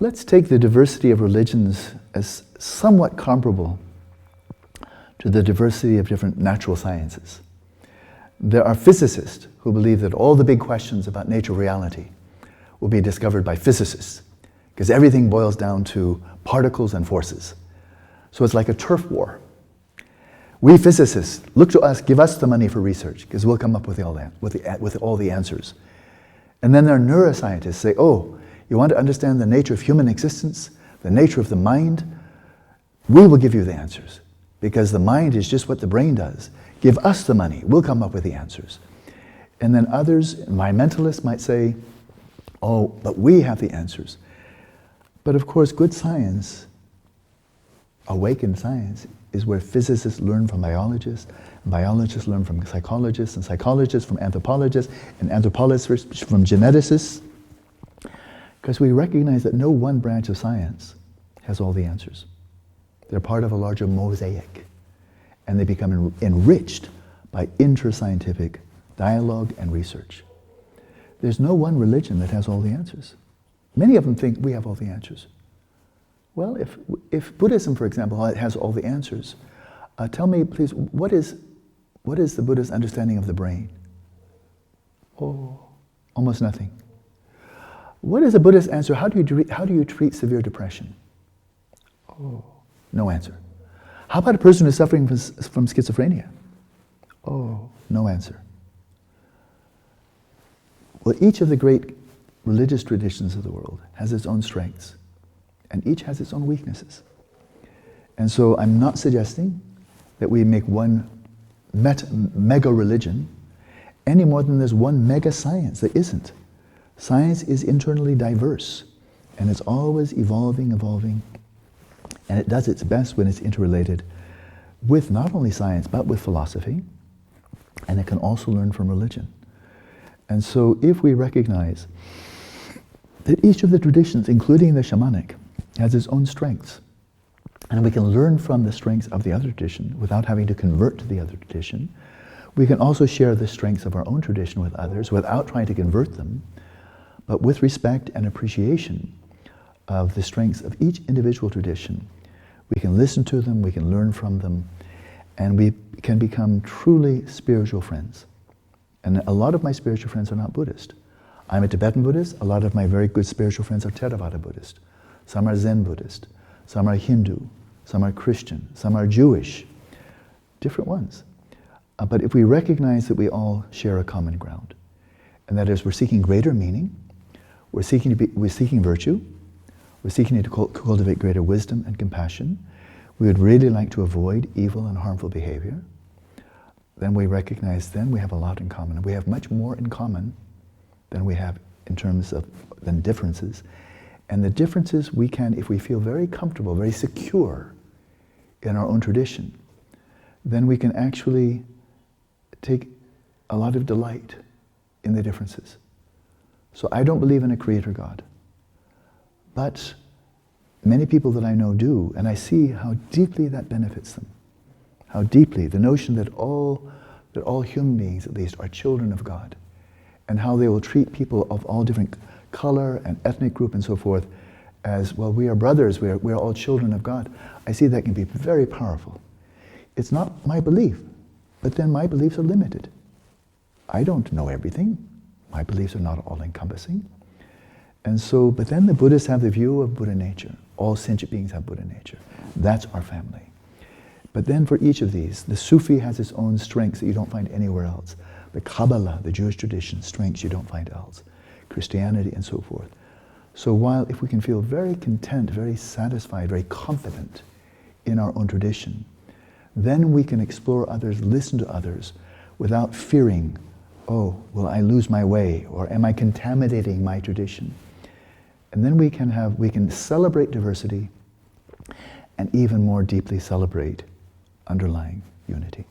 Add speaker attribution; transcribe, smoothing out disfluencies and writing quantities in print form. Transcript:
Speaker 1: let's take the diversity of religions as somewhat comparable to the diversity of different natural sciences. There are physicists who believe that all the big questions about nature reality will be discovered by physicists, because everything boils down to particles and forces. So it's like a turf war. We physicists, look to us, give us the money for research, because we'll come up with all the answers. And then there are neuroscientists say, oh, you want to understand the nature of human existence, the nature of the mind? We will give you the answers, because the mind is just what the brain does. Give us the money, we'll come up with the answers. And then others, environmentalists, might say, oh, but we have the answers. But of course, good science, awakened science, is where physicists learn from biologists, and biologists learn from psychologists, and psychologists from anthropologists, and anthropologists from geneticists. Because we recognize that no one branch of science has all the answers. They're part of a larger mosaic, and they become enriched by interscientific dialogue and research. There's no one religion that has all the answers. Many of them think we have all the answers. Well, if Buddhism, for example, has all the answers, tell me, please, what is the Buddhist understanding of the brain? Oh, almost nothing. What is a Buddhist answer? How do you treat severe depression? Oh, no answer. How about a person who's suffering from schizophrenia? Oh, no answer. Well, each of the great religious traditions of the world has its own strengths, and each has its own weaknesses. And so I'm not suggesting that we make one mega religion any more than there's one mega science. There isn't. Science is internally diverse, and it's always evolving, and it does its best when it's interrelated with not only science, but with philosophy, and it can also learn from religion. And so if we recognize that each of the traditions, including the shamanic, has its own strengths, and we can learn from the strengths of the other tradition without having to convert to the other tradition, we can also share the strengths of our own tradition with others without trying to convert them, but with respect and appreciation of the strengths of each individual tradition. We can listen to them, we can learn from them, and we can become truly spiritual friends. And a lot of my spiritual friends are not Buddhist. I'm a Tibetan Buddhist. A lot of my very good spiritual friends are Theravada Buddhist. Some are Zen Buddhist. Some are Hindu. Some are Christian. Some are Jewish. Different ones. But if we recognize that we all share a common ground, and that is we're seeking greater meaning, we're seeking virtue, we're seeking to cultivate greater wisdom and compassion, we would really like to avoid evil and harmful behavior, then we recognize then we have a lot in common. We have much more in common than we have in terms of than differences. And the differences we can, if we feel very comfortable, very secure in our own tradition, then we can actually take a lot of delight in the differences. So I don't believe in a creator God, but many people that I know do, and I see how deeply that benefits them. How deeply, the notion that all human beings at least are children of God, and how they will treat people of all different color and ethnic group and so forth as, well, we are brothers, we are all children of God. I see that can be very powerful. It's not my belief, but then my beliefs are limited. I don't know everything. My beliefs are not all-encompassing. And so, but then the Buddhists have the view of Buddha nature. All sentient beings have Buddha nature. That's our family. But then for each of these, the Sufi has its own strengths that you don't find anywhere else. The Kabbalah, the Jewish tradition, strengths you don't find else. Christianity and so forth. So while if we can feel very content, very satisfied, very confident in our own tradition, then we can explore others, listen to others, without fearing, oh, will I lose my way, or am I contaminating my tradition? And then we can celebrate diversity and even more deeply celebrate underlying unity.